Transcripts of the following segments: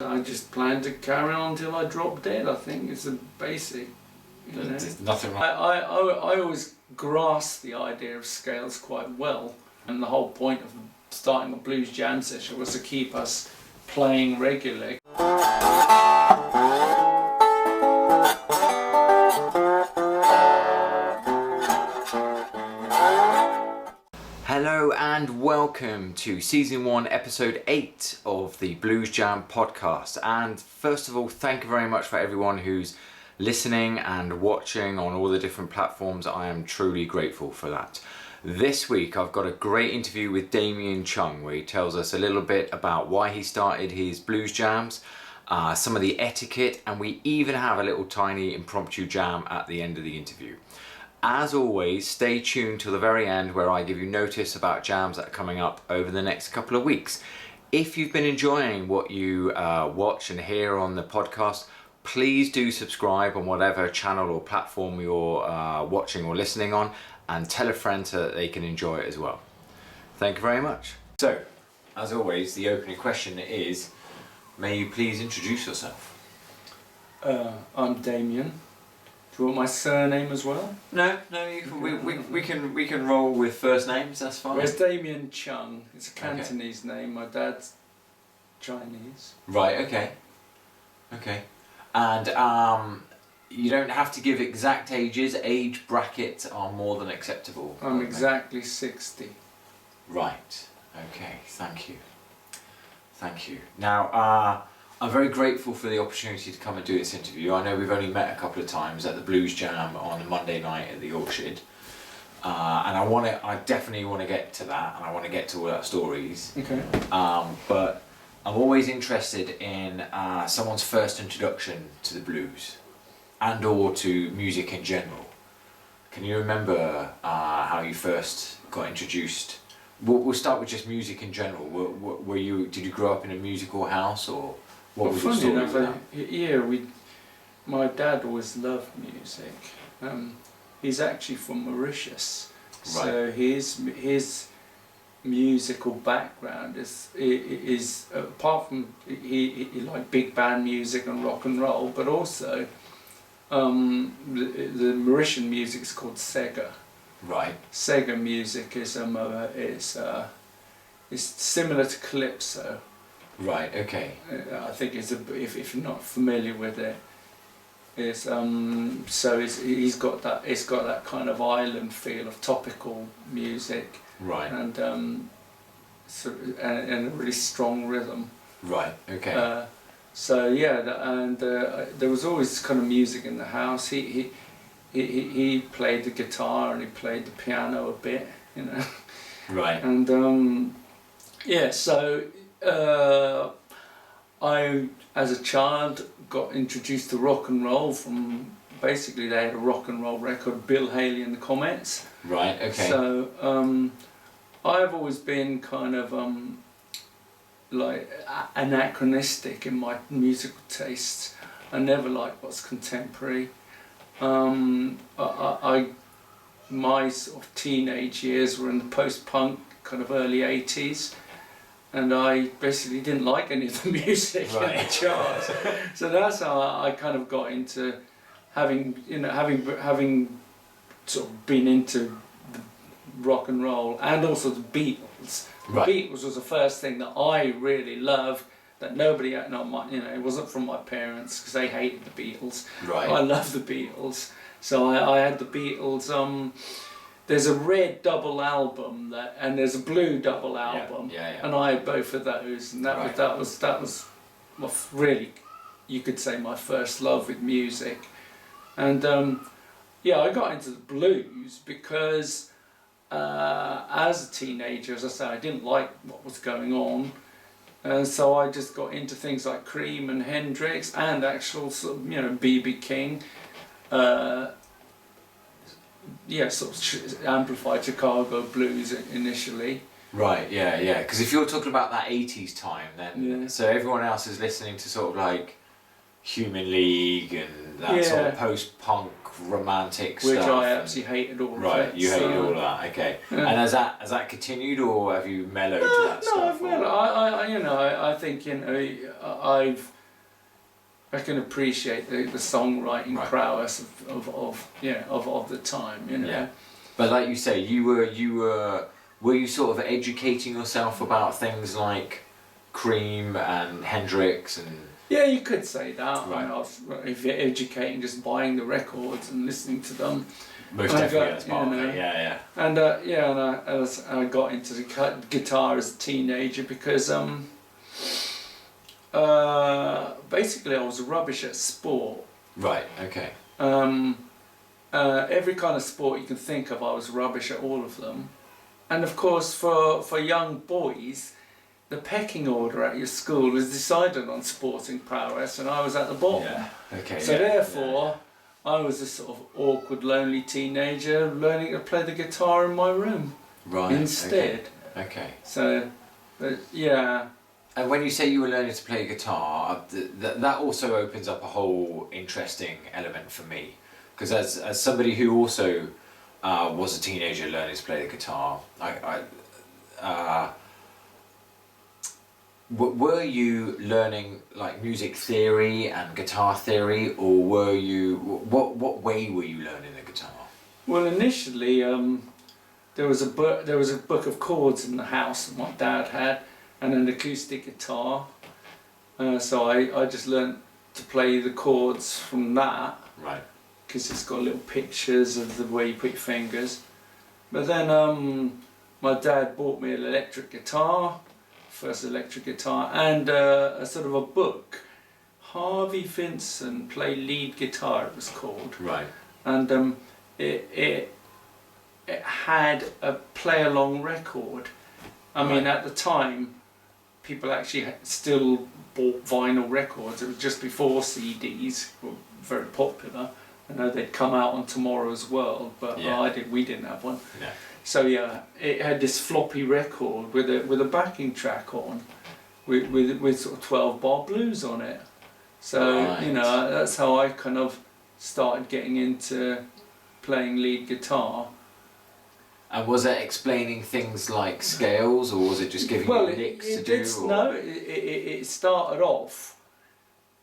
I just plan to carry on until I drop dead. I think it's a basic. There's nothing wrong. I always grasp the idea of scales quite well, and the whole point of starting a blues jam session was to keep us playing regularly. Hello and welcome to Season 1, Episode 8 of the Blues Jam podcast. And first of all, thank you very much for everyone who's listening and watching on all the different platforms. I am truly grateful for that. This week I've got a great interview with Damien Cheung where he tells us a little bit about why he started his blues jams, some of the etiquette, and we even have a little tiny impromptu jam at the end of the interview. As always, stay tuned till the very end where I give you notice about jams that are coming up over the next couple of weeks. If you've been enjoying what you watch and hear on the podcast, please do subscribe on whatever channel or platform you're watching or listening on, and tell a friend so that they can enjoy it as well. Thank you very much. So, as always, the opening question is, may you please introduce yourself? I'm Damien. Do you want my surname as well? No, you can, we can roll with first names, that's fine. Well, it's Damien Cheung. It's a Cantonese name. My dad's Chinese. Right, okay. And you don't have to give exact ages. Age brackets are more than acceptable. I'm exactly 60. Right, okay, thank you. Now, I'm very grateful for the opportunity to come and do this interview. I know we've only met a couple of times at the Blues Jam on a Monday night at the Orchard. And I definitely want to get to that, and I want to get to all our stories. Okay. But I'm always interested in someone's first introduction to the blues and or to music in general. Can you remember how you first got introduced? We'll start with just music in general. Did you grow up in a musical house, or what was your story with that? My dad always loved music. He's actually from Mauritius, right. So his musical background is apart from he liked big band music and rock and roll, but also the Mauritian music is called Sega. Right. Sega music is similar to calypso. Right. Okay. I think if you're not familiar with it, it's he's got that kind of island feel of topical music. Right. And and a really strong rhythm. Right. Okay. There was always kind of music in the house. He played the guitar and he played the piano a bit, you know. Right. And I, as a child, got introduced to rock and roll from, basically they had a rock and roll record, Bill Haley and the Comets. Right, okay. So I've always been kind of like anachronistic in my musical tastes. I never liked what's contemporary. My sort of teenage years were in the post-punk, kind of early 80s, and I basically didn't like any of the music in the charts. So that's how I kind of got into having sort of been into the rock and roll, and also the Beatles. Right. The Beatles was the first thing that I really loved, that nobody, it wasn't from my parents because they hated the Beatles. Right. I love the Beatles, so I had the Beatles. There's a red double album and there's a blue double album, yeah. and I had both of those, and that was really, you could say, my first love with music. And I got into the blues because as a teenager, as I say, I didn't like what was going on. So I just got into things like Cream and Hendrix and actual sort of, B.B. King, sort of amplified Chicago blues initially. Right, yeah. Because if you're talking about that 80s time, then so everyone else is listening to sort of like Human League and that sort of post-punk romantic which stuff. I absolutely hated all of it. Right, you hated all of that. Okay, and has that continued, or have you mellowed to that stuff? No, I've mellowed. I think I can appreciate the songwriting prowess of the time. Yeah, but like you say, were you sort of educating yourself about things like Cream and Hendrix and? Yeah, you could say that. Right. I was educating, just buying the records and listening to them. Most definitely, that's part of it. Yeah. And I got into the guitar as a teenager because basically I was rubbish at sport. Right. Okay. Every kind of sport you can think of, I was rubbish at all of them. And of course, for young boys, the pecking order at your school was decided on sporting prowess, and I was at the bottom. Yeah. Okay. So therefore, I was a sort of awkward, lonely teenager learning to play the guitar in my room. Right. Instead. Okay. So, yeah. And when you say you were learning to play guitar, that also opens up a whole interesting element for me, because as somebody who also was a teenager learning to play the guitar, were you learning like music theory and guitar theory, or were you what way were you learning the guitar? Well, initially, there was a book of chords in the house that my dad had, and an acoustic guitar. So I just learnt to play the chords from that. Right. Because it's got little pictures of the way you put your fingers. But then my dad bought me an electric guitar. First electric guitar, and a sort of a book, Harvey Vincent Play Lead Guitar it was called. Right. And it had a play along record. I mean, at the time, people actually still bought vinyl records. It was just before CDs were very popular. I know they'd come out on Tomorrow's World, but we didn't have one. No. So yeah, it had this floppy record with a backing track on, with sort of 12-bar blues on it. So that's how I kind of started getting into playing lead guitar. And was it explaining things like scales, or was it just giving you licks to do? No, it started off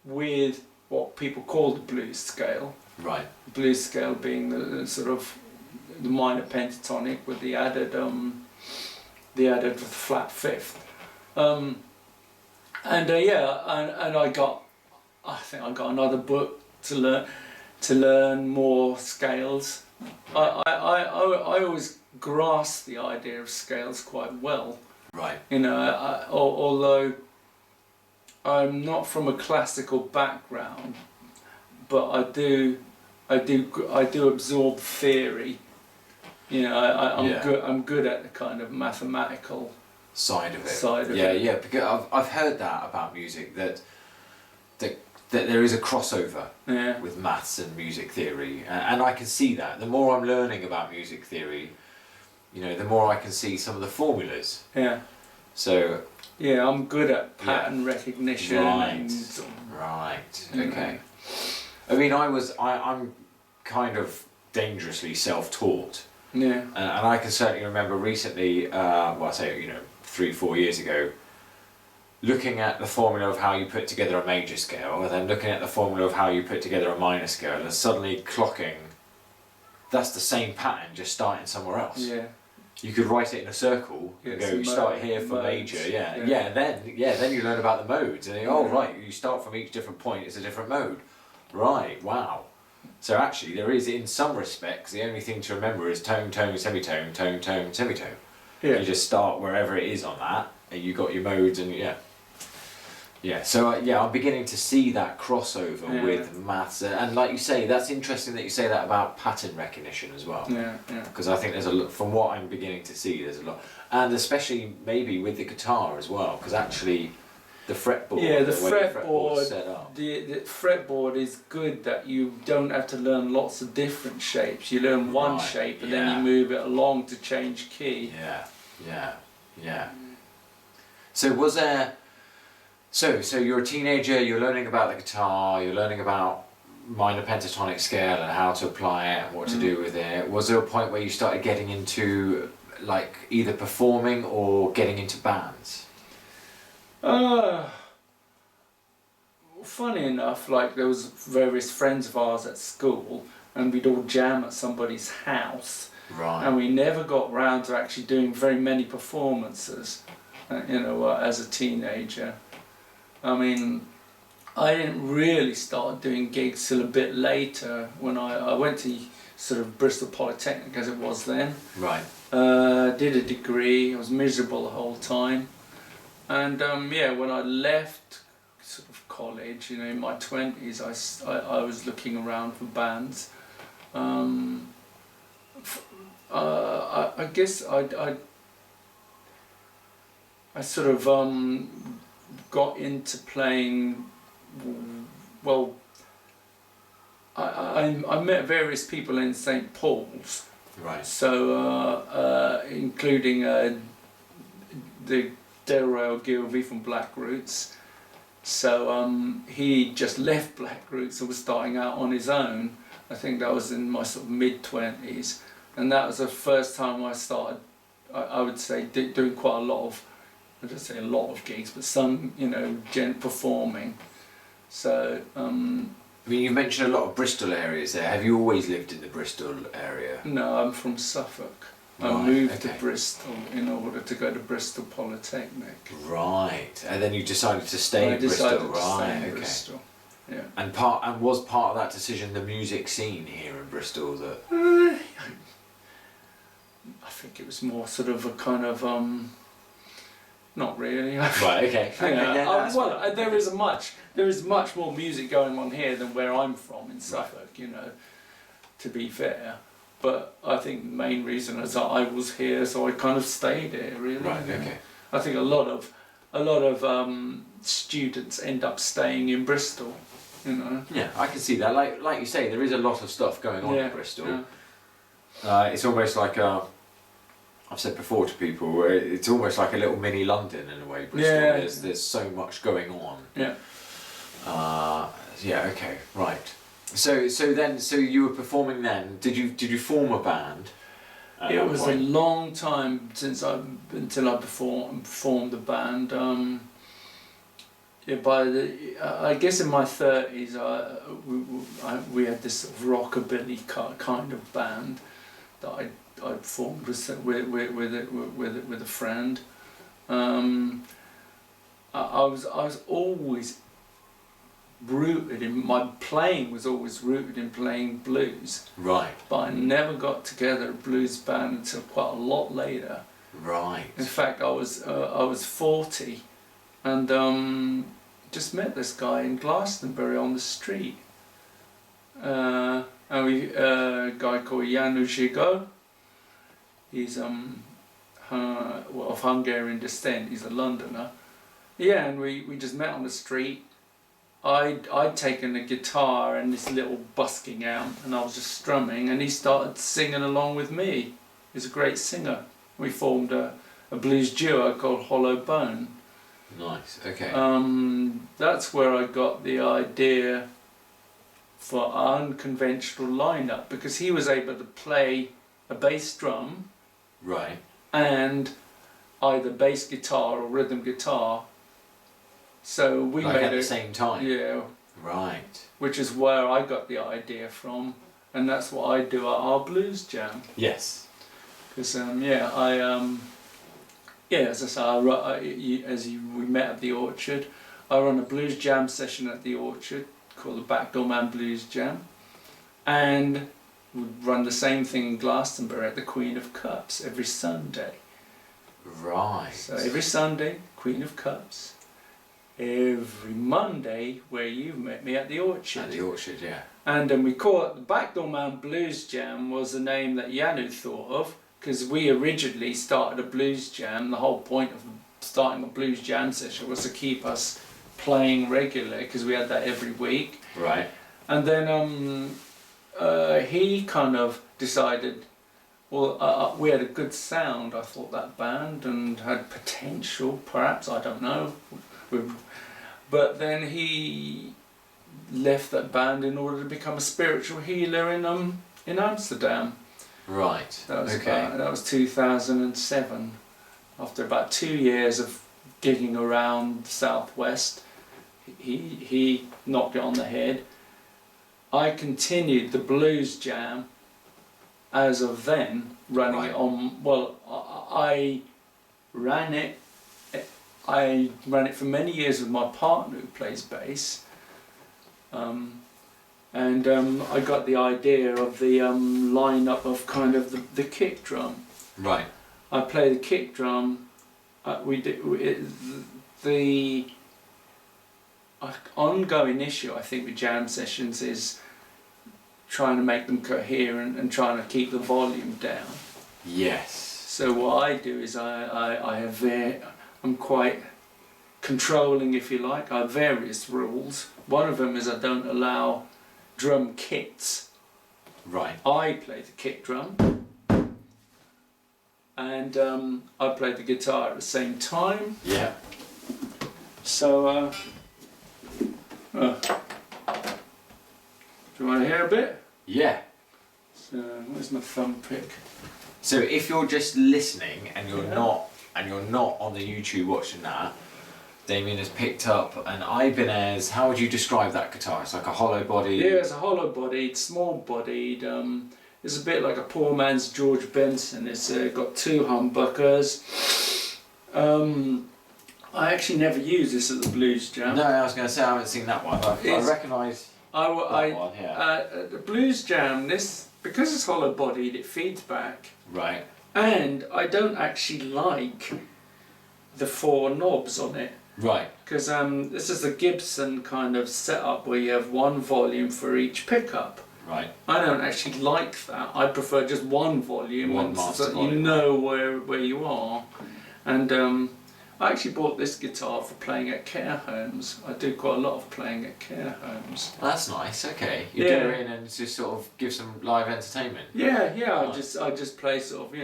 with what people call the blues scale. Right. Blues scale being the sort of the minor pentatonic with the added flat fifth, and I think I got another book to learn more scales. I always grasped the idea of scales quite well. Right. Although I'm not from a classical background, but I do absorb theory. I'm good at the kind of mathematical side of it. Yeah, because I've heard that about music, that there is a crossover with maths and music theory, and I can see that. The more I'm learning about music theory, the more I can see some of the formulas. Yeah. So. Yeah, I'm good at pattern recognition. Right. Okay. I mean, I'm kind of dangerously self-taught. Yeah. And I can certainly remember recently, 3-4 years ago, looking at the formula of how you put together a major scale, and then looking at the formula of how you put together a minor scale, and suddenly clocking, that's the same pattern, just starting somewhere else. Yeah. You could write it in a circle and go, you start here for major, then you learn about the modes, and you start from each different point, it's a different mode. Right, wow. So actually there is, in some respects, the only thing to remember is tone, tone, semitone, tone, tone, semitone. Yeah. You just start wherever it is on that, and you got your modes, and so I'm beginning to see that crossover with maths, and like you say, that's interesting that you say that about pattern recognition as well. Yeah. Because I think there's a lot, from what I'm beginning to see, there's a lot, and especially maybe with the guitar as well, because actually the fretboard, the fretboard set up. The fretboard is good that you don't have to learn lots of different shapes. You learn one shape and then you move it along to change key. Yeah. So was there? So you're a teenager, you're learning about the guitar, you're learning about minor pentatonic scale and how to apply it and what to do with it. Was there a point where you started getting into like either performing or getting into bands? Funny enough, like there was various friends of ours at school, and we'd all jam at somebody's house, Right. and we never got round to actually doing very many performances, as a teenager. I mean, I didn't really start doing gigs till a bit later when I went to sort of Bristol Polytechnic as it was then. Right. Did a degree. I was miserable the whole time, and when I left sort of college, in my 20s, I was looking around for bands. I guess I sort of got into playing. Well, I met various people in St Paul's. Right. So including the Delroy Ogilvie from Black Roots. So he just left Black Roots and was starting out on his own. I think that was in my sort of mid-20s, and that was the first time I started, I would say, doing quite a lot of, I don't say a lot of gigs, but some, performing. So I mean, you mentioned a lot of Bristol areas there. Have you always lived in the Bristol area? No, I'm from Suffolk. I Right, moved to okay. Bristol in order to go to Bristol Polytechnic. Right. And then you decided to stay I in Bristol, decided to right? stay in Okay. Bristol. Yeah. And was part of that decision the music scene here in Bristol that? I think it was more sort of a kind of not really. Right. Okay. There is much more music going on here than where I'm from in Suffolk. To be fair, but I think the main reason is that I was here, so I kind of stayed here. Really. Right. Okay. I think a lot of students end up staying in Bristol. Yeah, I can see that. Like you say, there is a lot of stuff going on in Bristol. Yeah. It's almost like I've said before to people, where it's almost like a little mini London in a way. Bristol. Yeah. There's so much going on. Yeah. Yeah. Okay. Right. So you were performing then. Did you form a band? It was a long time until I formed the band. I guess in my 30s, we had this sort of rockabilly kind of band that I formed with a friend. I was always rooted in, my playing was always rooted in playing blues. Right. But I never got together a blues band until quite a lot later. Right. In fact, I was 40, and just met this guy in Glastonbury on the street. And a guy called Janu Žigo. He's of Hungarian descent. He's a Londoner. Yeah, and we just met on the street. I'd taken a guitar and this little busking amp, and I was just strumming, and he started singing along with me. He's a great singer. We formed a blues duo called Hollow Bone. Nice. Okay. That's where I got the idea for an unconventional lineup, because he was able to play a bass drum Right. and either bass guitar or rhythm guitar. So we Like made at it the same time. Yeah, Right. which is where I got the idea from, and that's what I do at our blues jam. Yes. Because as I say, we met at the Orchard. I run a blues jam session at the Orchard called the Backdoor Man Blues Jam, and we run the same thing in Glastonbury at the Queen of Cups every Sunday. Right. So every Sunday, Queen of Cups. Every Monday, where you've met me at the Orchard. At the Orchard, yeah. And we call it the Backdoor Man Blues Jam, was the name that Janu thought of, because we originally started a blues jam. The whole point of starting a blues jam session was to keep us playing regularly, because we had that every week. Right. And then he kind of decided, well, we had a good sound, I thought, that band, and had potential, perhaps, I don't know. but then he left that band in order to become a spiritual healer in Amsterdam. Right. That was okay. that was 2007. After about 2 years of gigging around the Southwest, he knocked it on the head. I continued the Blues Jam as of then, running Right. it on. Well, I ran it. I ran it for many years with my partner who plays bass. I got the idea of the lineup of kind of the kick drum. Right. I play the kick drum. The ongoing issue I think with jam sessions is trying to make them coherent and trying to keep the volume down. Yes. So what I do is I'm quite controlling, if you like. I have various rules. One of them is I don't allow drum kits. Right. I play the kick drum and I play the guitar at the same time. Yeah. So do you want to hear a bit? Yeah. So where's my thumb pick? So if you're just listening and you're not on the YouTube watching that, Damien has picked up an Ibanez. How would you describe that guitar? It's like a hollow body. Yeah, it's a hollow bodied, small bodied. It's a bit like a poor man's George Benson. It's got 2 humbuckers. I actually never used this at the Blues Jam. No, I was going to say I haven't seen that one. I recognise that one. Yeah. The Blues Jam, because it's hollow bodied, it feeds back. Right. And I don't actually like the 4 knobs on it. Right. Because this is a Gibson kind of setup where you have 1 volume for each pickup. Right. I don't actually like that. I prefer just 1 volume, One and master so that volume. you know where you are. And I actually bought this guitar for playing at care homes. I do quite a lot of playing at care homes. That's nice. Okay. You Yeah. go in and just sort of give some live entertainment. Yeah. Nice. I just play sort of,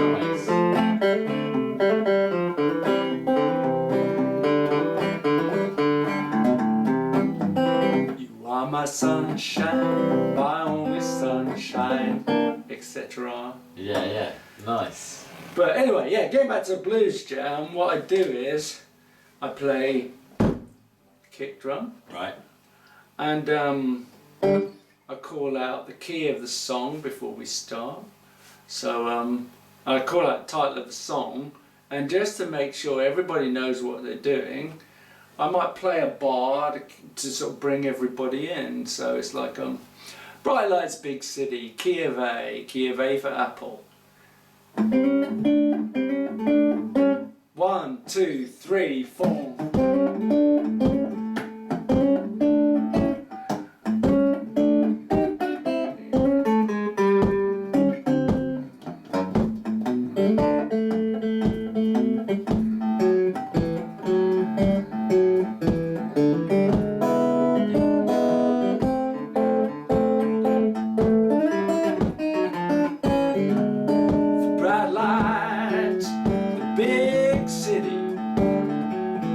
Nice. You are my sunshine, my only sunshine, etc. Yeah. Nice. But anyway, yeah, getting back to the Blues Jam, what I do is I play kick drum Right. and I call out the key of the song before we start. So I call out the title of the song, and just to make sure everybody knows what they're doing, I might play a bar to sort of bring everybody in. So it's like Bright Lights Big City, key of A for Apple. 1, 2, 3, 4. Bright lights, the big city.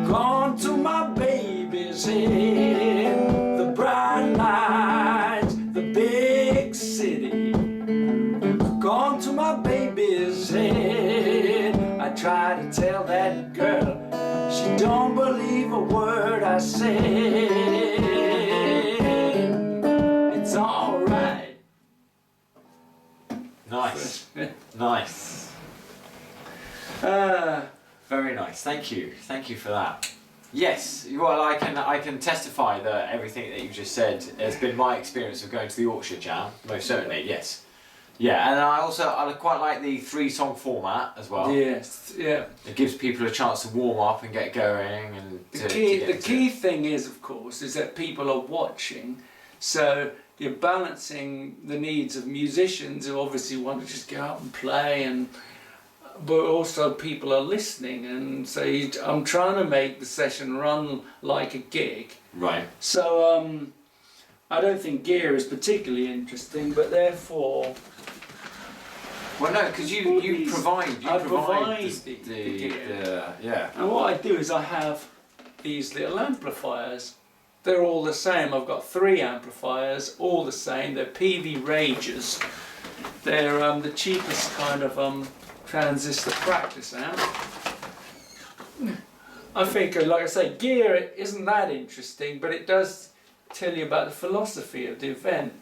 Gone to my baby's head. The bright lights, the big city. Gone to my baby's head. I try to tell that girl, she don't believe a word I say. It's alright. Nice. Nice. Very nice. Thank you for that. Yes, well, I can testify that everything that you just said has been my experience of going to the Yorkshire Jam. Most certainly, yes. Yeah, and I quite like the 3-song format as well. Yes, yeah. It gives people a chance to warm up and get going and The key thing is, of course, is that people are watching, so you're balancing the needs of musicians who obviously want to just get out and play, but also people are listening, and so I'm trying to make the session run like a gig. Right. So I don't think gear is particularly interesting, but therefore Well, no, because you provide the gear. Yeah. And what I do is I have these little amplifiers. They're all the same. I've got 3 amplifiers, all the same. They're PV Ragers. They're the cheapest kind of transistor practice amp. I think, like I say, gear isn't that interesting, but it does tell you about the philosophy of the event.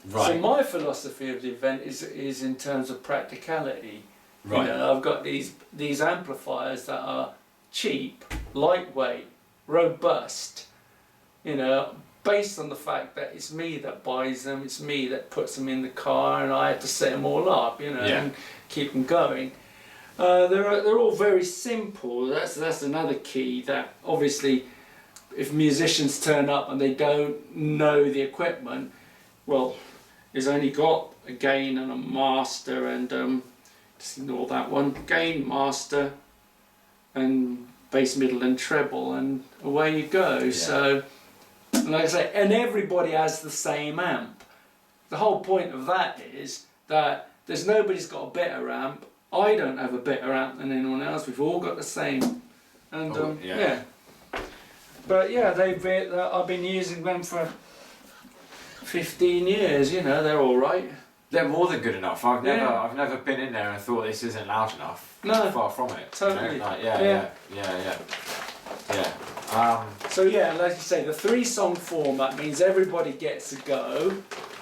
Right. So my philosophy of the event is in terms of practicality. Right. You know, I've got these amplifiers that are cheap, lightweight, robust. You know, based on the fact that it's me that buys them, it's me that puts them in the car, and I have to set them all up. You know, and keep them going. They're all very simple. That's another key. That obviously, if musicians turn up and they don't know the equipment, well, it's only got a gain and a master, and just ignore that one. Gain, master, and bass, middle, and treble, and away you go. Yeah. So, like I say, and everybody has the same amp. The whole point of that is that there's nobody's got a better amp. I don't have a better amp than anyone else. We've all got the same, and yeah. But yeah, I've been using them for 15 years. You know, they're all right. They're more than good enough. I've never been in there and thought this isn't loud enough. No, far from it. Totally. You know? Like, yeah. So yeah, like you say, the 3-song format means everybody gets a go.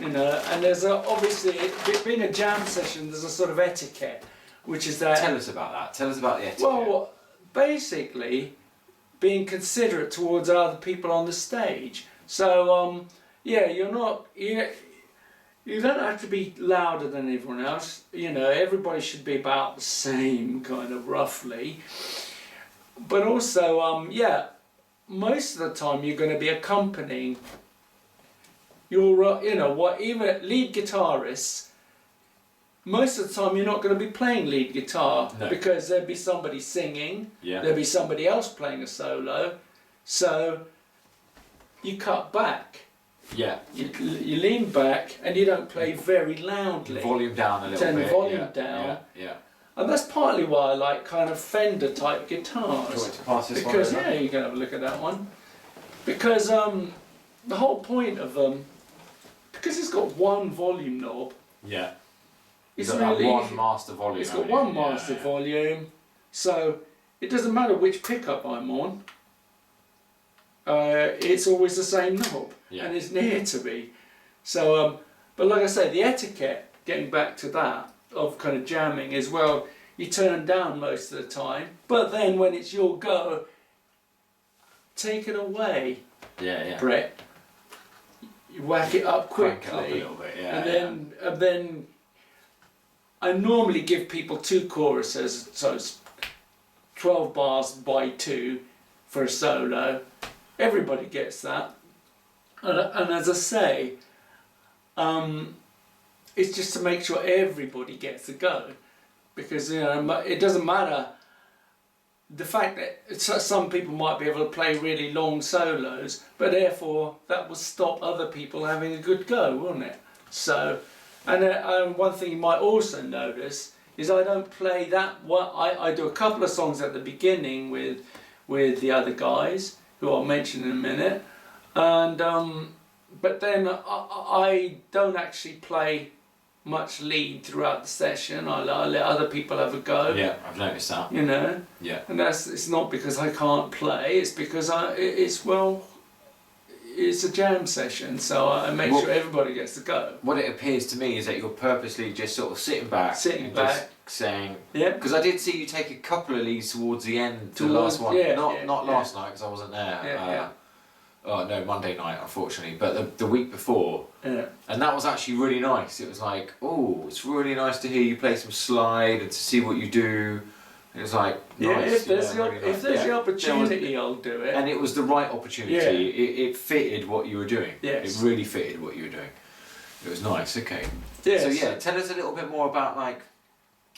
You know, and there's obviously, being a jam session, there's a sort of etiquette, which is that. Tell us about that. Tell us about the etiquette. Well, basically, being considerate towards other people on the stage. So yeah, you don't have to be louder than everyone else. You know, everybody should be about the same, kind of roughly. But also, yeah, most of the time you're going to be accompanying your, even lead guitarists. Most of the time you're not going to be playing lead guitar, because there'd be somebody singing, there'd be somebody else playing a solo, so you cut back. Yeah. You lean back and you don't play very loudly. Volume down a little bit. Turn the volume down. Yeah. And that's partly why I like kind of Fender type guitars. Do you want to pass this because one over? you can have a look at that one. Because the whole point of them, because it's got one volume knob. Yeah. It's got really that one master volume. It's got one master volume, so it doesn't matter which pickup I'm on. It's always the same knob, and it's near to me. So, but like I say, the etiquette, getting back to that, of kind of jamming as well, you turn down most of the time, but then when it's your go, take it away. Brett. You whack it up quickly, crank it up a little bit, and then I normally give people 2 choruses, so it's 12 bars by 2 for a solo. Everybody gets that, and as I say, it's just to make sure everybody gets a go, because it doesn't matter the fact that some people might be able to play really long solos, but therefore that will stop other people having a good go, won't it? So, and one thing you might also notice is I don't play that. I do a couple of songs at the beginning with the other guys, who I'll mention in a minute, and but then I don't actually play much lead throughout the session. I let other people have a go. Yeah, I've noticed that. You know. Yeah. And it's not because I can't play. It's because it's a jam session, so I make sure everybody gets to go. What it appears to me is that you're purposely just sort of sitting back, just saying. Yeah. Because I did see you take a couple of leads towards the end, the last one. Not last night because I wasn't there. Oh no, Monday night, unfortunately, but the week before. Yeah. And that was actually really nice. It was like, oh, it's really nice to hear you play some slide and to see what you do. It was like, nice. If there's the opportunity, I'll do it. And it was the right opportunity. Yeah. It fitted what you were doing. Yes. It really fitted what you were doing. It was nice. Okay. Yes. So yeah, tell us a little bit more about, like,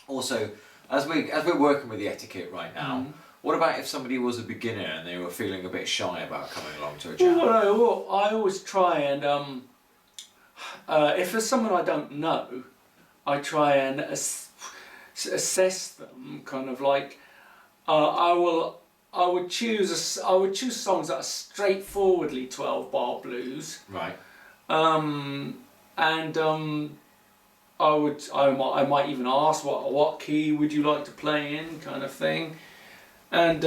also as we're working with the etiquette right now. What about if somebody was a beginner and they were feeling a bit shy about coming along to a jam? Well, I always try and if there's someone I don't know, I try and assess them, kind of like I would choose songs that are straightforwardly 12-bar blues. Right. I might even ask what key would you like to play in, kind of thing. And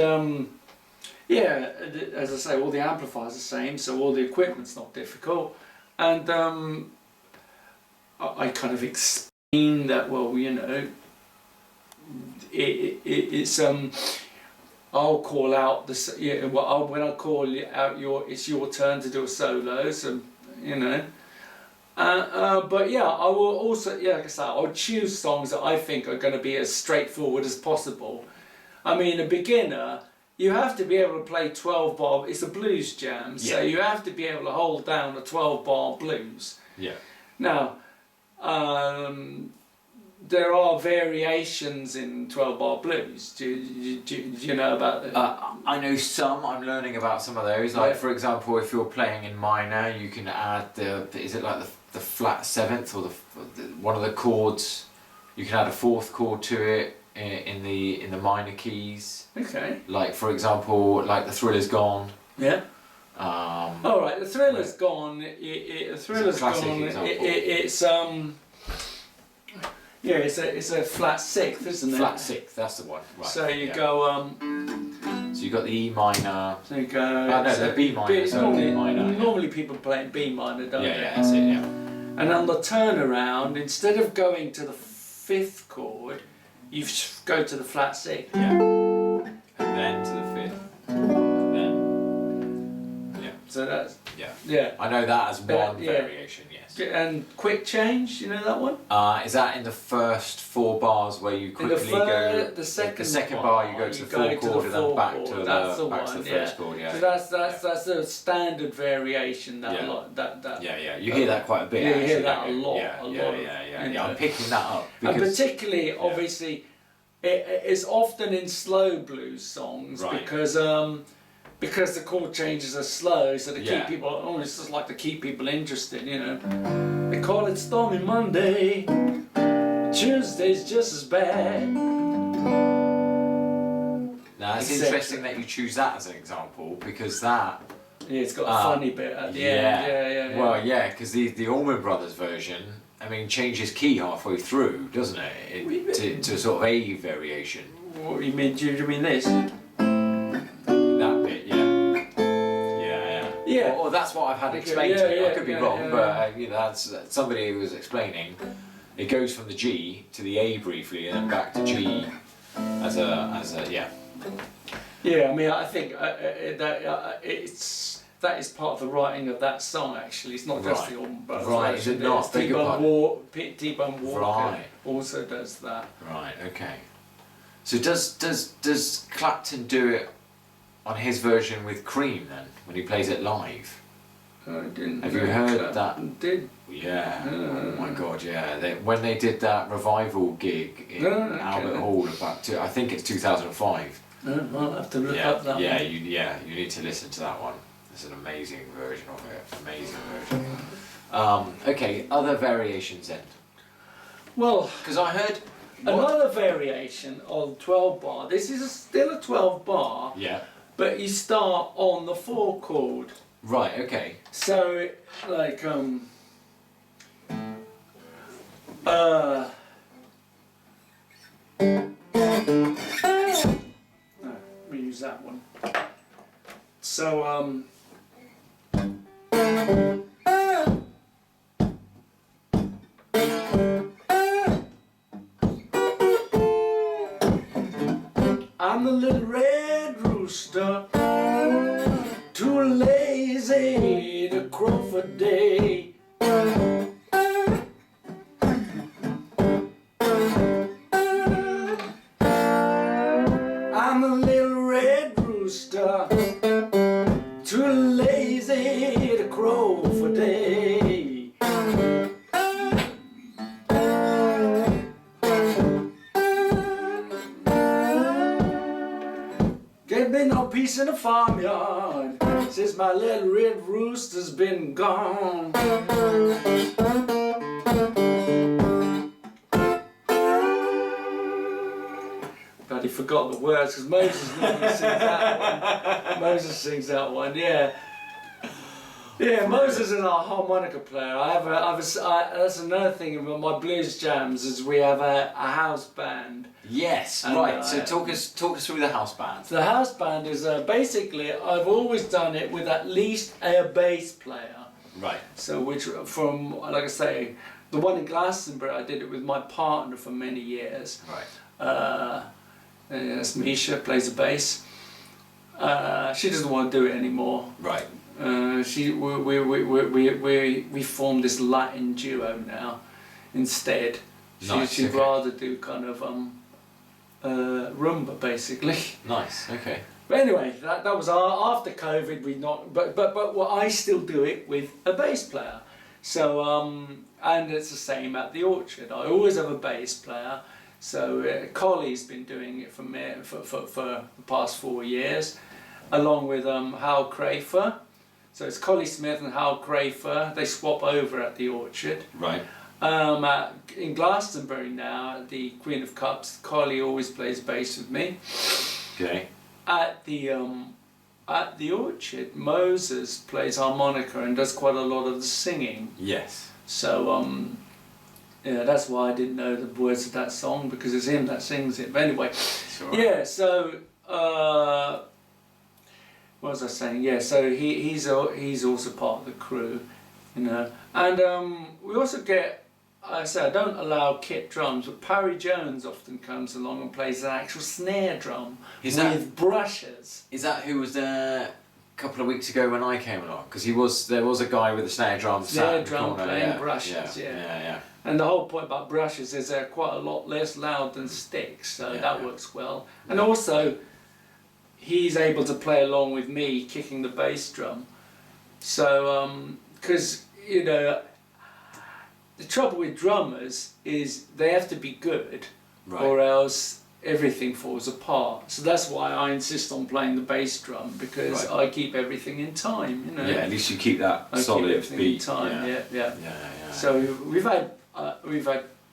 yeah, as I say, all the amplifiers are the same, so all the equipment's not difficult. And I kind of explain that, well, you know, it's I'll call out when I call out it's your turn to do a solo, so you know. But yeah, I will also, like I say, I'll choose songs that I think are going to be as straightforward as possible. I mean, a beginner, you have to be able to play 12-bar. It's a blues jam, so you have to be able to hold down a 12-bar blues. Yeah. Now, there are variations in 12-bar blues. Do you know about that? I know some. I'm learning about some of those. Like, for example, if you're playing in minor, you can add is it like the flat seventh or one of the chords? You can add a fourth chord to it in the minor keys. Okay. Like, for example, like The Thriller's Gone. Yeah. All right, The Thriller's Gone. The Thriller's Gone. It's yeah, it's a flat sixth, isn't it? Flat sixth, that's the one. Right. So you go So you got the E minor. So you go. No, the B minor. Normally people play in B minor, don't they? Yeah, that's it. Yeah. And on the turnaround, instead of going to the fifth chord, you go to the flat sixth. Yeah. And then to the fifth. And then. Yeah. So that's. Yeah. Yeah. I know that as one variation. Yes. And quick change, you know that one? Is that in the first 4 bars where you quickly go? The second bar you go to the 4th chord and then back to the first chord. Yeah. So that's a standard variation. Yeah. You hear that quite a bit. You hear that a lot. Yeah. I'm picking that up. And particularly, obviously, it's often in slow blues songs because the chord changes are slow, so to keep people, it's just like to keep people interested, you know. They call it Stormy Monday, Tuesday's just as bad. Now it's interesting that you choose that as an example, because that... Yeah, it's got a funny bit at the end. Yeah. Well, yeah, because the Allman Brothers version, I mean, changes key halfway through, doesn't it? To sort of A variation. What do you mean? Do you mean this? Yeah. Well, that's what I've had explained to me. I could be wrong, but you know, that's somebody who was explaining. It goes from the G to the A briefly, and then back to G as a yeah. Yeah, I mean, I think that is part of the writing of that song. Actually, it's not just the Allman Brothers version. Is it not? T-Bone Walker also does that. Right. Okay. So does Clapton do it on his version with Cream then, when he plays it live? I didn't. Have you heard that? Did. Yeah. Oh my God, yeah. When they did that revival gig in Albert Hall I think it's 2005. I'll have to look up that one. You need to listen to that one. It's an amazing version of it. Amazing version. Okay, other variations then. Well, because I heard another variation of 12-bar. This is still a 12-bar. Yeah. But you start on the 4 chord. Right, okay. So, like, no, let me use that one. So, I'm the little red rooster, too lazy to crow for day. I'm the little red rooster, too lazy to crow for day. Get me no peace in the farmyard since my little red rooster's been gone. bloody forgot the words because Moses normally sings that one. Moses sings that one, yeah. Yeah, Moses is our harmonica player. That's another thing about my blues jams is we have a house band. Yes, And, right. So talk us through the house band. The house band is basically I've always done it with at least a bass player. Right. So which from like I say, the one in Glastonbury I did it with my partner for many years. Right. That's Misha plays the bass. She doesn't want to do it anymore. Right. We formed this Latin duo now instead. She'd rather do kind of rumba basically. Nice. Okay. But anyway, that was after COVID. But I still do it with a bass player. So and it's the same at the Orchard. I always have a bass player. So Collie's been doing it for me for the past 4 years, along with Hal Crafer. So it's Collie Smith and Hal Crafer. They swap over at the Orchard. Right. In Glastonbury now, at the Queen of Cups, Collie always plays bass with me. Okay. At the Orchard, Moses plays harmonica and does quite a lot of the singing. Yes. So yeah, that's why I didn't know the words of that song because it's him that sings it. But anyway, yeah. So what was I saying? Yeah. So he's also part of the crew, you know. And we also get. I say I don't allow kit drums, but Parry Jones often comes along and plays an actual snare drum with brushes. Is that who was there a couple of weeks ago when I came along? Because there was a guy with a snare drum. Snare drum playing brushes, yeah. And the whole point about brushes is they're quite a lot less loud than sticks, so that works well. And also, he's able to play along with me kicking the bass drum. So, because you know. The trouble with drummers is they have to be good, or else everything falls apart. So that's why I insist on playing the bass drum because I keep everything in time. You know. Yeah, at least you keep that solid beat. In time. Yeah. So we've had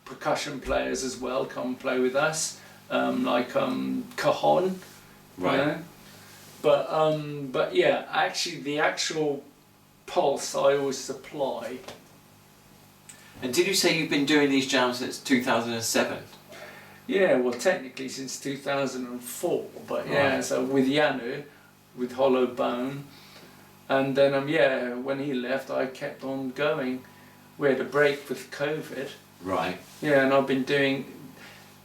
percussion players as well come play with us, like Cajon. Right. You know? But yeah, actually the actual pulse I always supply. And did you say you've been doing these jams since 2007? Yeah, well technically since 2004, but yeah, so with Yanu, with Hollow Bone, and then when he left I kept on going. We had a break with COVID. Right. Yeah, and I've been doing,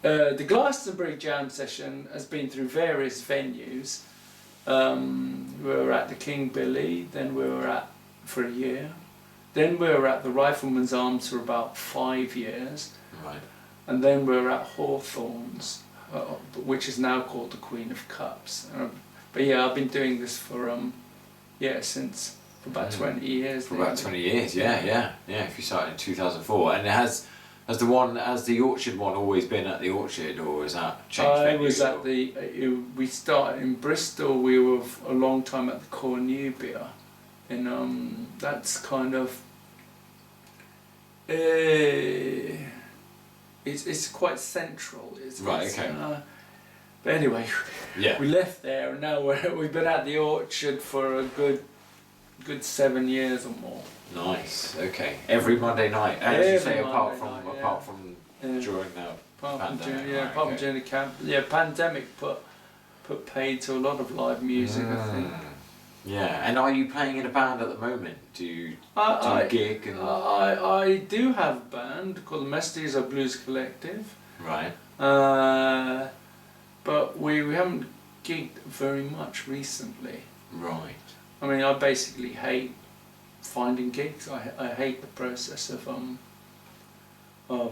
the Glastonbury jam session has been through various venues. We were at the King Billy, then we were at, for a year. Then we were at the Rifleman's Arms for about 5 years. Right. And then we were at Hawthorne's, which is now called the Queen of Cups. But yeah, I've been doing this for since for about 20 years. For about 20 years, yeah. If you started in 2004, and has the Orchard one always been at the Orchard, or is that changed? I was at we started in Bristol. We were a long time at the Cornubia. And that's kind of it's quite central. Okay. But anyway, we left there, and now we've been at the Orchard for a good 7 years or more. Nice. Okay. Every Monday night, as you say, apart from during the pandemic. Apart from during the camp. Yeah, pandemic put paid to a lot of live music. I think. Yeah, and are you playing in a band at the moment? Do you gig? And I do have a band called the Messies of Blues Collective. Right. But we haven't gigged very much recently. Right. I mean, I basically hate finding gigs. I hate the process of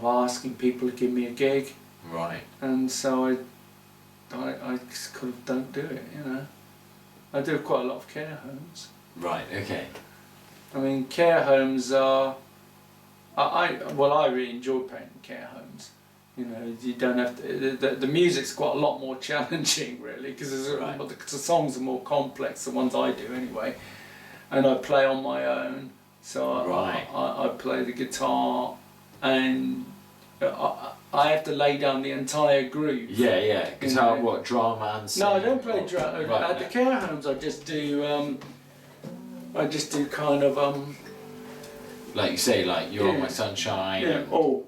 asking people to give me a gig. Right. And so I just kind of don't do it, you know. I do quite a lot of care homes. Right, okay. I mean, care homes are... I really enjoy playing care homes. You know, you don't have to... The music's quite a lot more challenging, really, because the songs are more complex, the ones I do anyway. And I play on my own, so I play the guitar, and I have to lay down the entire groove. Yeah. Guitar, what, drum and sing? No, I don't play drum. Right, At the care homes, I just do kind of like you say, like You're My Sunshine. Yeah. Oh.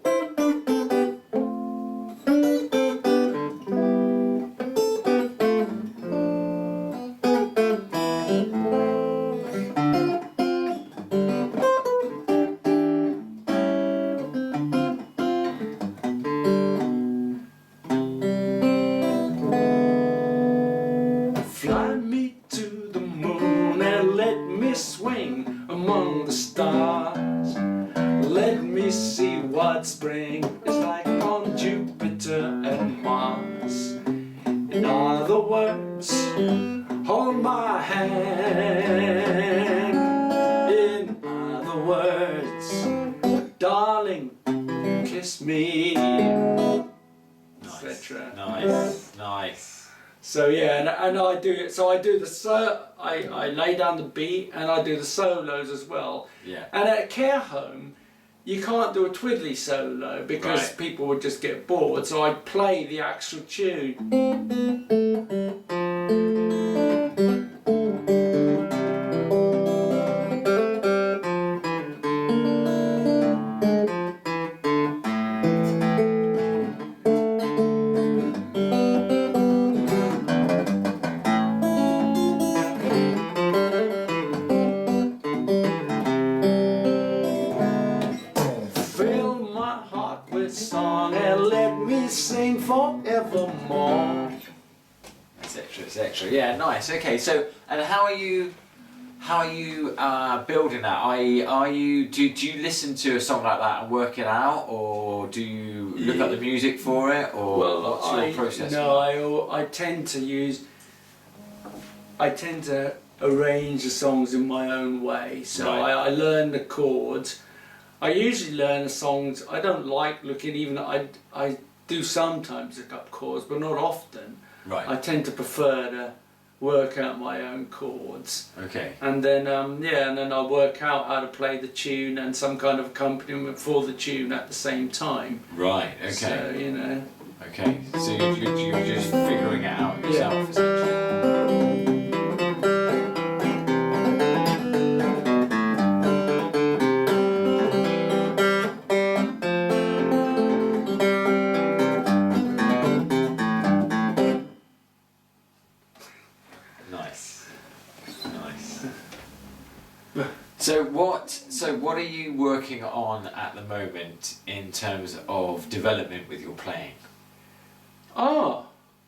Fly me to the moon and let me swing among the stars. Let me see what spring is like on Jupiter and Mars. In other words, hold my hand. In other words, darling, kiss me, etc. Nice. So yeah, and I do it. So I do I lay down the beat and I do the solos as well. Yeah. And at a care home, you can't do a twiddly solo because people would just get bored. So I play the actual tune. Fill my heart with song and let me sing forevermore. Etc. Yeah, nice. Okay, so and how are you building that? Do you listen to a song like that and work it out, or do you look up the music for it, or what's your process? No, I tend to arrange the songs in my own way. So I learn the chords. I usually learn the songs. I don't like looking, even I do sometimes look up chords, but not often. Right. I tend to prefer to work out my own chords. Okay. And then and then I work out how to play the tune and some kind of accompaniment for the tune at the same time. Right. Okay. So Okay. So you're just figuring it out yourself, essentially. Nice. So what are you working on at the moment in terms of development with your playing?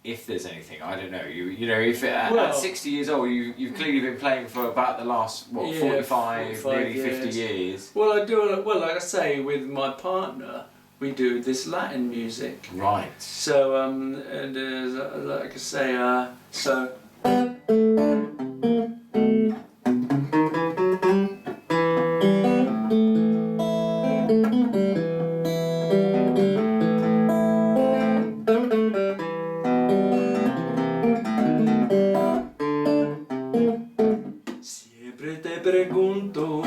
If there's anything, I don't know. You know, if at 60 years old, you've clearly been playing for about the last 45 nearly 50 years. Well, I do. Well, like I say, with my partner, we do this Latin music. Right. So and like I say, so. Siempre te pregunto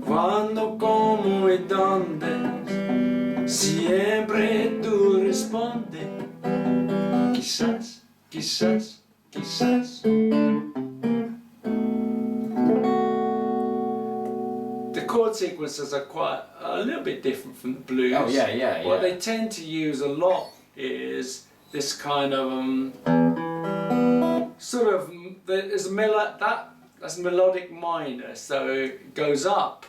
cuándo, cómo y dónde. Siempre tú respondes. Quizás, quizás, quizás. The chord sequences are quite a little bit different from the blues. Oh yeah. What they tend to use a lot is this kind of sort of there's that's melodic minor, so it goes up.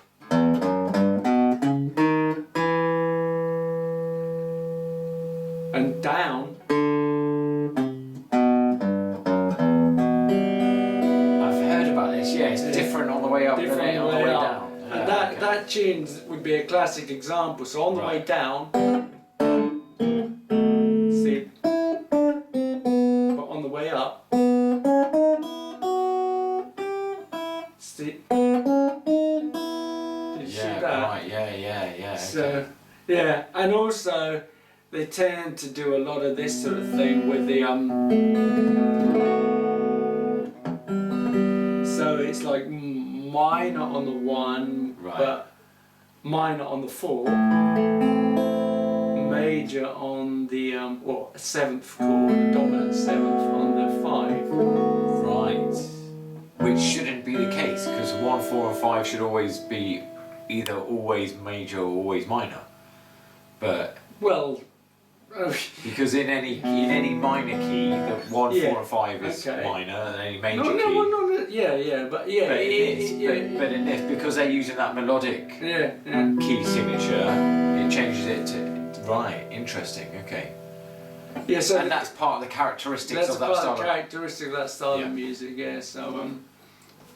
And down. I've heard about this. Yeah, it's different on the way up than Different on the way down. And that tune would be a classic example. So on the way down, see, but on the way up, see. Did you see that? Right. Yeah. So yeah, and also they tend to do a lot of this sort of thing with the so it's like minor on the 1, but minor on the 4, major on the seventh chord, dominant seventh on the 5. Right. Which shouldn't be the case, because 1, 4 and 5 should always be either always major or always minor. But well, because in any minor key, the 1, Yeah, 4 and 5 is okay. minor, and any major no, key. no, no, no, yeah, but yeah, But in this, because they're using that melodic yeah. key signature, it changes it to right. Interesting. Okay. Yeah, so And that's part of the characteristics that's of that part style. of the characteristic of that style Yeah. of music. Yeah. So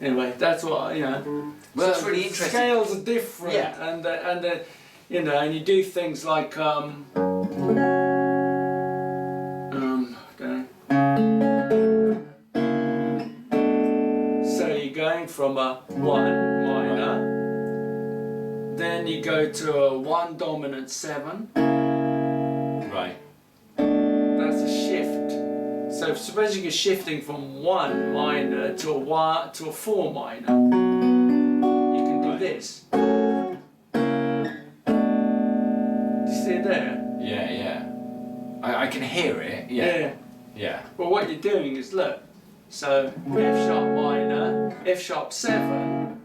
anyway, that's what Well, so that's really interesting. Scales are different, Yeah. and and you do things like so you're going from a 1 minor, then you go to a 1 dominant 7. Right. That's a shift. So suppose you're shifting from 1 minor to a 4 minor. You can do Right. this. Do you see it there? Yeah. I can hear it. Yeah. Yeah. But what you're doing is look. So F sharp minor, F sharp 7.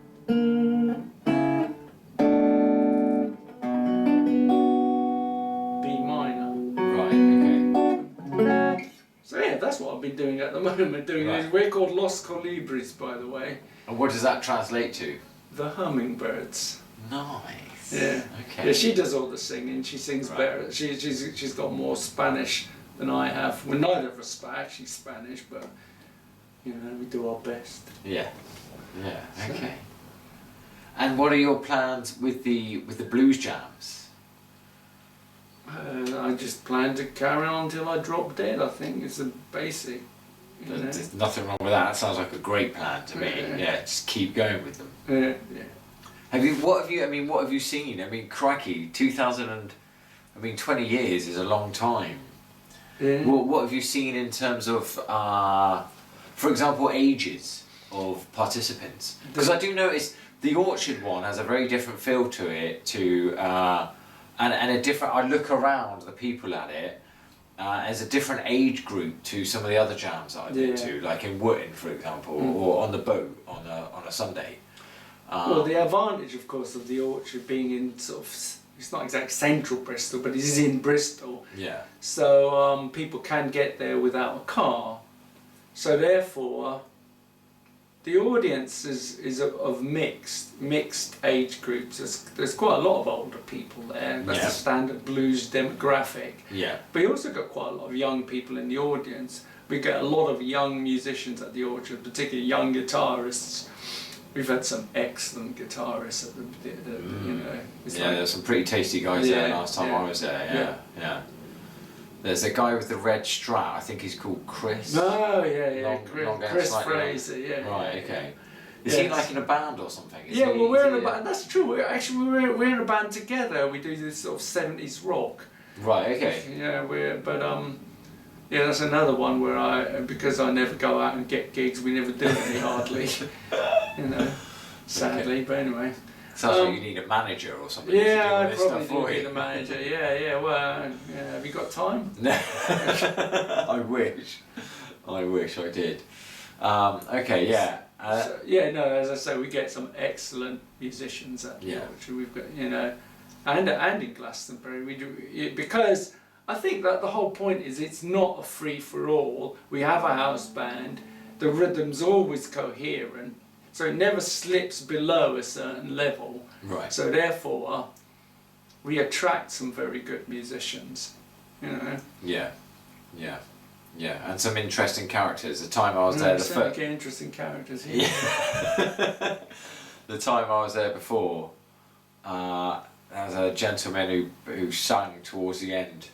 B minor. Right. Okay. So yeah, that's what I've been doing at the moment. Right. We're called Los Colibris, by the way. And what does that translate to? The hummingbirds. Nice. Yeah. Okay. Yeah, she does all the singing. She sings Right. better. She's got more Spanish than I have. Well, neither of us are actually Spanish, but we do our best. Yeah. Yeah. Okay. And what are your plans with the blues jams? I just plan to carry on until I drop dead. I think it's a basic. There's nothing wrong with that. That sounds like a great plan to me. Yeah. Just keep going with them. Yeah. What have you seen? I mean, crikey, 20 years is a long time. Yeah. What have you seen in terms of, for example, ages of participants? Because I do notice the Orchard one has a very different feel to it, and a different. I look around the people at it. As a different age group to some of the other jams that I've been to, like in Wootton, for example, or on the boat on a Sunday. Well, the advantage, of course, of the Orchard being in sort of, it's not exactly central Bristol, but it is in Bristol. Yeah. So people can get there without a car. So therefore, the audience is of mixed age groups. There's quite a lot of older people there. That's the standard blues demographic. Yeah. But you also got quite a lot of young people in the audience. We get a lot of young musicians at the Orchard, particularly young guitarists. We've had some excellent guitarists at the There's some pretty tasty guys there last time I was there. Yeah. There's a guy with the red Strat. I think he's called Chris. Oh yeah. Long Chris slightly Fraser. long. Yeah. Right. Okay. Is he like in a band or something? We're in a band. That's true. We're in a band together. We do this sort of 70s rock. Right. Okay. Yeah. That's another one where because I never go out and get gigs. We never do any hardly. Sadly. Okay. But anyway. Sounds like you need a manager or something. Yeah, I to do this probably stuff for do you. need a manager. Yeah. Well, have you got time? No. I wish I did. Okay. Yeah. As I say, we get some excellent musicians at the Orchard. We've got, and in Glastonbury we do because I think that the whole point is it's not a free for all. We have a house band. The rhythm's always coherent, so it never slips below a certain level. Right. So therefore, we attract some very good musicians. Yeah. And some interesting characters. The time I was there, interesting characters here. Yeah. The time I was there before, there was a gentleman who sang towards the end.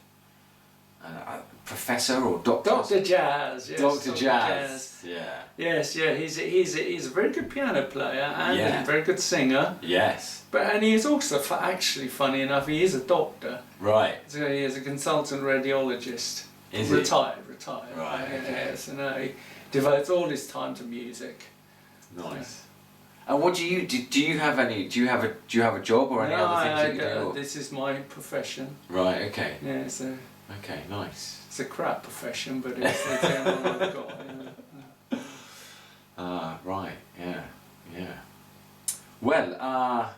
Professor or Doctor? Dr. Jazz. Yes, Dr. Jazz. Yeah. Yes. He's a very good piano player and a very good singer. Yes. And he is also actually, funny enough, he is a doctor. Right. So he is a consultant radiologist. Is retired. Right. Okay. Yes, and he devotes all his time to music. Nice. And what do you do? Do you have a job or any other things you do? This is my profession. Right. Okay. Yeah. So. Okay. Nice. It's a crap profession, but it's the only one I've got. Right. Yeah. Yeah. Well.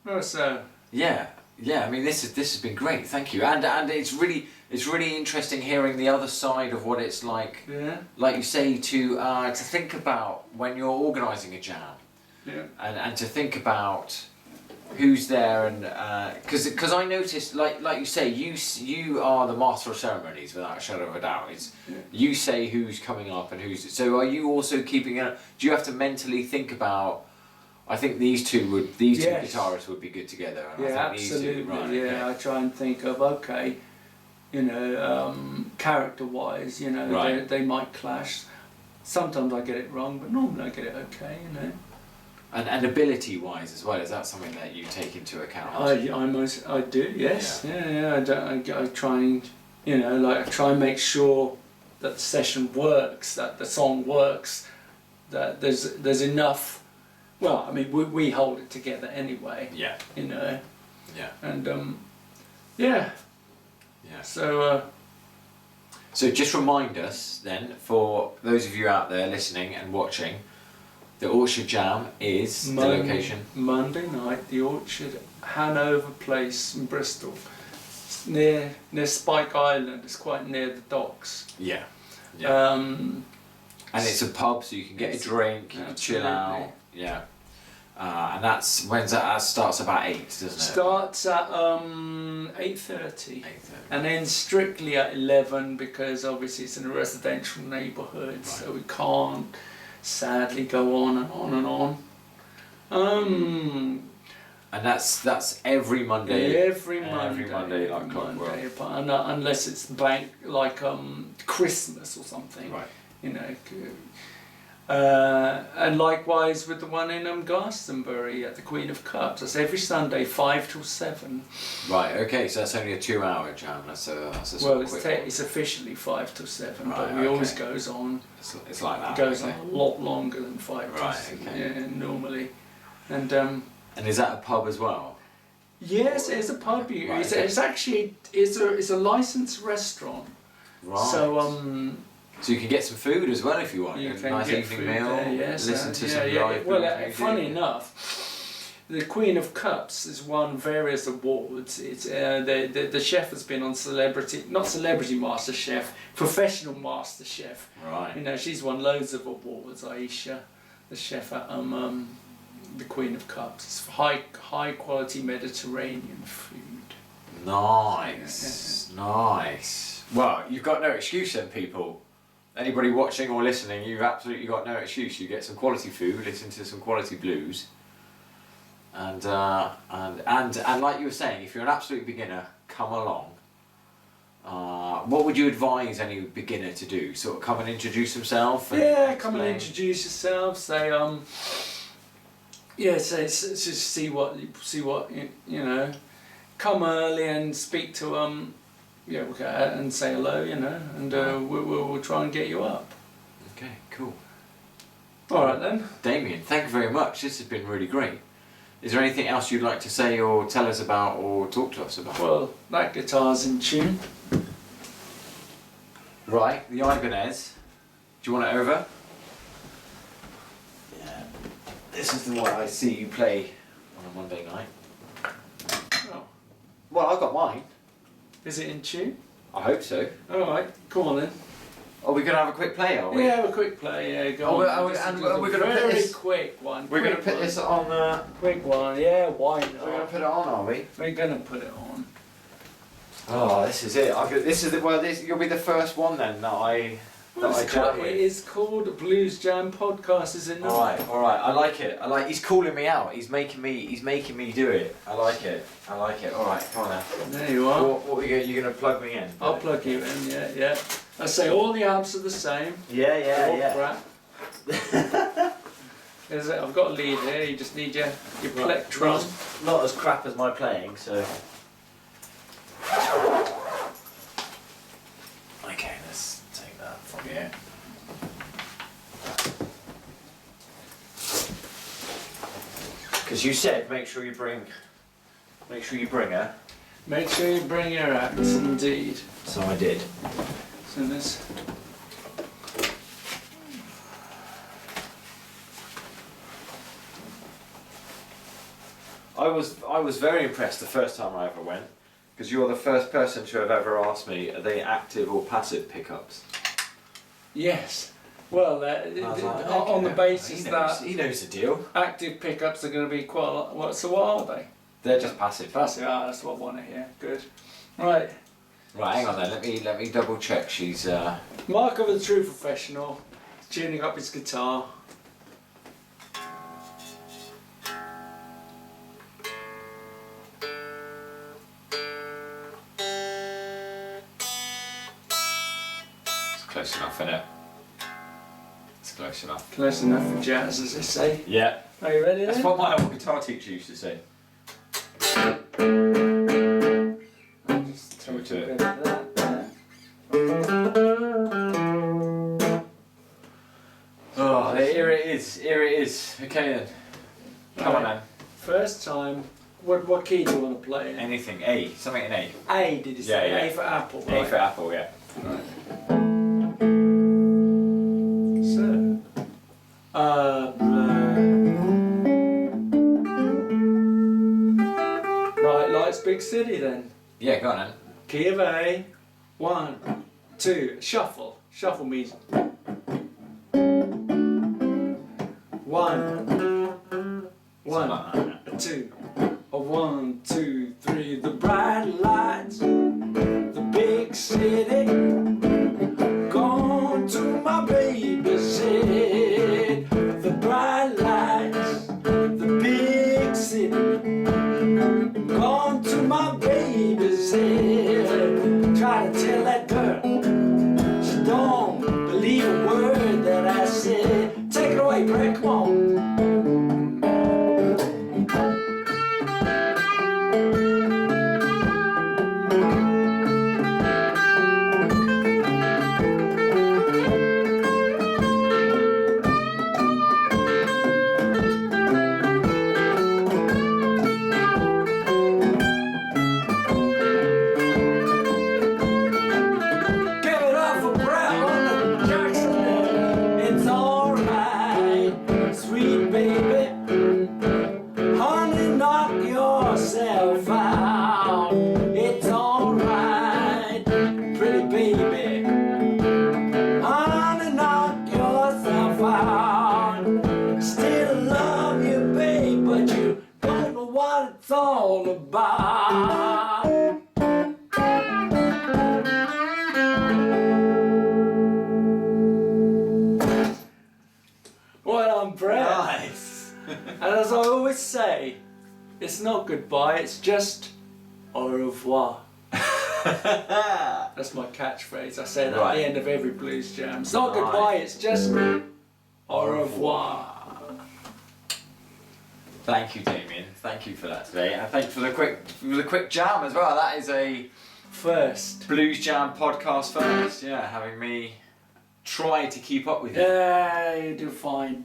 Well, so. Yeah. Yeah. I mean, this has been great. Thank you. And it's really interesting hearing the other side of what it's like. Yeah. Like you say, to think about when you're organising a jam. Yeah. And to think about who's there, and because I noticed, like you say, you are the master of ceremonies without a shadow of a doubt. You say who's coming up and who's. So are you also keeping a? Do you have to mentally think about? I think these two guitarists would be good together. And Yeah, I think absolutely. These two, right, yeah, okay. I try and think of character-wise, Right. they might clash. Sometimes I get it wrong, but normally I get it okay, And ability-wise as well, is that something that you take into account? I do, yes. Yeah. I try and, I try and make sure that the session works, that the song works, that there's enough. Well, I mean, we hold it together anyway. Yeah. Yeah. And Yeah. So. So just remind us then, for those of you out there listening and watching, the Orchard Jam is the location? Monday night, the Orchard, Hanover Place in Bristol. It's near Spike Island, it's quite near the docks. Yeah. Um, and it's a pub, so you can get a drink, you can chill out. Yeah. And that starts about 8, doesn't it? Starts at 8:30. And then strictly at 11, because obviously it's in a residential neighbourhood, right. So we can't sadly go on and on and on. And that's every Monday. Every Monday, like clockwork. Unless it's bank like Christmas or something. Right. And likewise with the one in Glastonbury at the Queen of Cups. That's every Sunday, 5 till 7. Right. Okay. So that's only a 2-hour jam. That's a well, it's officially 5 till 7, right, but it always goes on. It's like that. It goes on a lot longer than 5 till 7. Okay. Yeah, normally. And is that a pub as well? Yes, it's a pub. Right, It's actually it's a licensed restaurant. Right. So you can get some food as well if you want. You a can nice get evening food meal. there, yes, listen to some live Well, music. funny enough, the Queen of Cups has won various awards. It's the chef has been on not Celebrity Master Chef, Professional Master Chef. Right. She's won loads of awards. Aisha, the chef at the Queen of Cups. It's high quality Mediterranean food. Nice, nice. Well, you've got no excuse then, people. Anybody watching or listening, you've absolutely got no excuse. You get some quality food, listen to some quality blues, and like you were saying, if you're an absolute beginner, come along. What would you advise any beginner to do? Sort of come and introduce himself. Come and introduce yourself. Say see what Come early and speak to and say hello, and we'll try and get you up. Okay, cool. Alright then. Damien, thank you very much. This has been really great. Is there anything else you'd like to say or tell us about or talk to us about? Well, that guitar's in tune. Right, the Ibanez. Do you want it over? Yeah. This is the one I see you play on a Monday night. Oh. Well, I've got mine. Is it in tune? I hope so. Alright, come on then. Are we going to have a quick play, are we? Yeah, have a quick play, go on. And we're going to put this... quick one. We're going to put this on the... Quick one, yeah, why not? We're going to put it on, are we? We're going to put it on. Oh, this is it. You'll be the first one then that I jam with. It is called Blues Jam Podcast, is it not? All right. I like it. He's calling me out. He's making me do it. I like it. All right, come on then. There you are. What you're gonna plug me in? I'll plug you in. Yeah. I say all the amps are the same. Yeah. Crap. I've got a lead here. You just need your plectrum. Not as crap as my playing, so. Okay, let's take that from here. Because you said make sure you bring her. Make sure you bring your axe, indeed. So I did. So this. I was very impressed the first time I ever went, because you're the first person to have ever asked me, are they active or passive pickups? Yes. Well, on the basis that he knows the deal. active pickups are going to be quite a lot. So what are they? They're just passive. Passive. Ah, that's what I want to hear. Good. Right. Right, hang on then. Let me double check. She's. Mark of a true professional, tuning up his guitar. It's close enough, isn't it? It's close enough. Close enough for jazz, as they say. Yeah. Are you ready then? That's what my old guitar teacher used to say. I'll just Throw take a to it. bit of that there. Oh, here it is. Here it is. Okay then. Come on then. First time. What key do you want to play in? Anything. A. Something in A. A, did you say? Yeah, yeah. A for apple. A Right. for apple, yeah. Right. So. Right, Lights Big City then. Yeah, go on then. Key of A. 1, 2. Shuffle. Shuffle means 1, 1, 2. A 1, 2, 3. The bright lights, the big city. Gone to my baby's head. The bright lights, the big city. Gone to my baby's head. Try to tell that girl she don't believe a word that I said. Take it away, Brett. Come on. Give it up for Brett on the Jackson. It's alright, sweet baby. Honey, knock yourself out. It's alright, pretty baby. Honey, knock yourself out. Still love you, babe, but you don't know what it's all about. Well, I'm Brett. Nice. And as I always say, it's not goodbye, it's just au revoir. That's my catchphrase. I say that at Right. the end of every blues jam. It's not Right. goodbye, it's just au revoir. Thank you, Damien. Thank you for that today, and thank you for the quick jam as well. That is a First. blues jam podcast first. Yeah, having me try to keep up with you. Yeah, you do fine.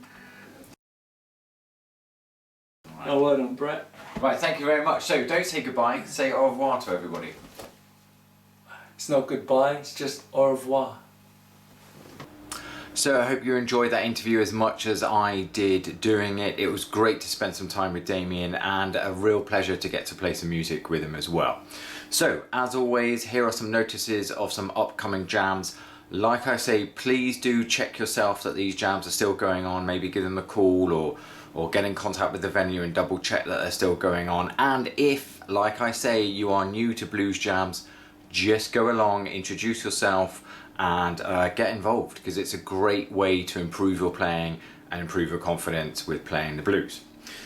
Oh, well done, Brett. Right, thank you very much. So don't say goodbye. Say au revoir to everybody. It's not goodbye, it's just au revoir. So I hope you enjoyed that interview as much as I did doing it. It was great to spend some time with Damien and a real pleasure to get to play some music with him as well. So as always, here are some notices of some upcoming jams. Like I say, please do check yourself that these jams are still going on. Maybe give them a call or get in contact with the venue and double check that they're still going on. And if, like I say, you are new to blues jams, just go along, introduce yourself and get involved, because it's a great way to improve your playing and improve your confidence with playing the blues.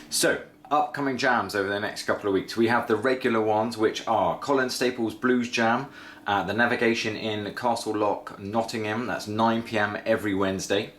So, upcoming jams over the next couple of weeks. We have the regular ones, which are Colin Staples Blues Jam at the Navigation in Castle Lock, Nottingham. That's 9 PM every Wednesday.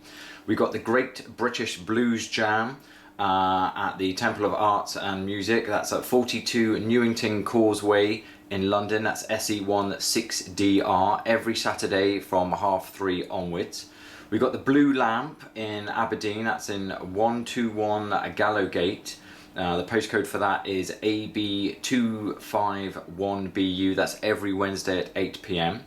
We've got the Great British Blues Jam at the Temple of Arts and Music. That's at 42 Newington Causeway in London. That's SE1 6DR every Saturday from 3:30 onwards. We've got the Blue Lamp in Aberdeen. That's in 121 Gallowgate The postcode for that is AB251BU. That's every Wednesday at 8 p.m.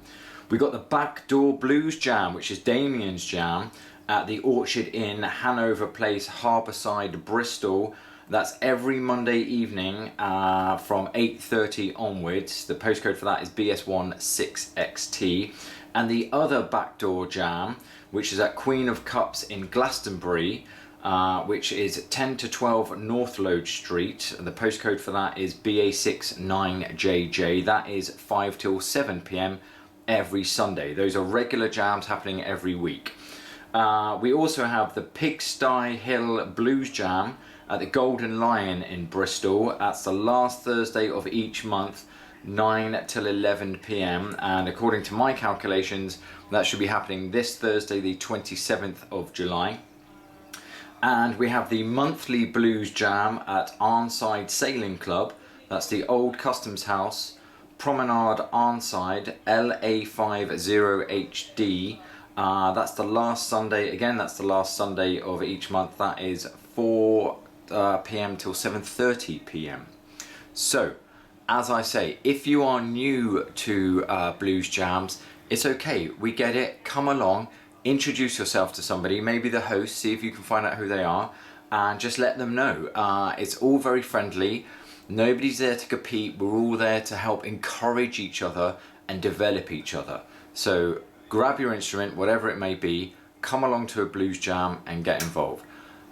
We got the Backdoor Blues Jam, which is Damien's jam, at the Orchard Inn, Hanover Place, Harbourside, Bristol. That's every Monday evening from 8:30 onwards. The postcode for that is BS1 6XT. And the other Backdoor Jam, which is at Queen of Cups in Glastonbury, which is 10 to 12 North Lode Street. The postcode for that is BA69JJ. That is 5 till 7 p.m. every Sunday. Those are regular jams happening every week. We also have the Pigsty Hill Blues Jam at the Golden Lion in Bristol. That's the last Thursday of each month, 9 till 11 p.m. And according to my calculations, that should be happening this Thursday, the 27th of July. And we have the monthly Blues Jam at Arnside Sailing Club. That's the Old Customs House, Promenade Arnside, LA50HD. That's the last Sunday, again that's the last Sunday of each month. That is 4 p.m. till 7:30 p.m. So, as I say, if you are new to blues jams, it's okay, we get it, come along, introduce yourself to somebody, maybe the host, see if you can find out who they are, and just let them know. It's all very friendly, nobody's there to compete, we're all there to help encourage each other and develop each other. So grab your instrument, whatever it may be, come along to a blues jam and get involved.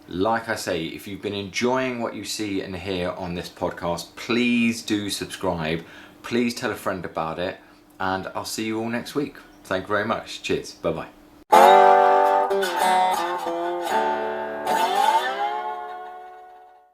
Like I say, if you've been enjoying what you see and hear on this podcast, please do subscribe, please tell a friend about it, and I'll see you all next week. Thank you very much. Cheers. Bye-bye.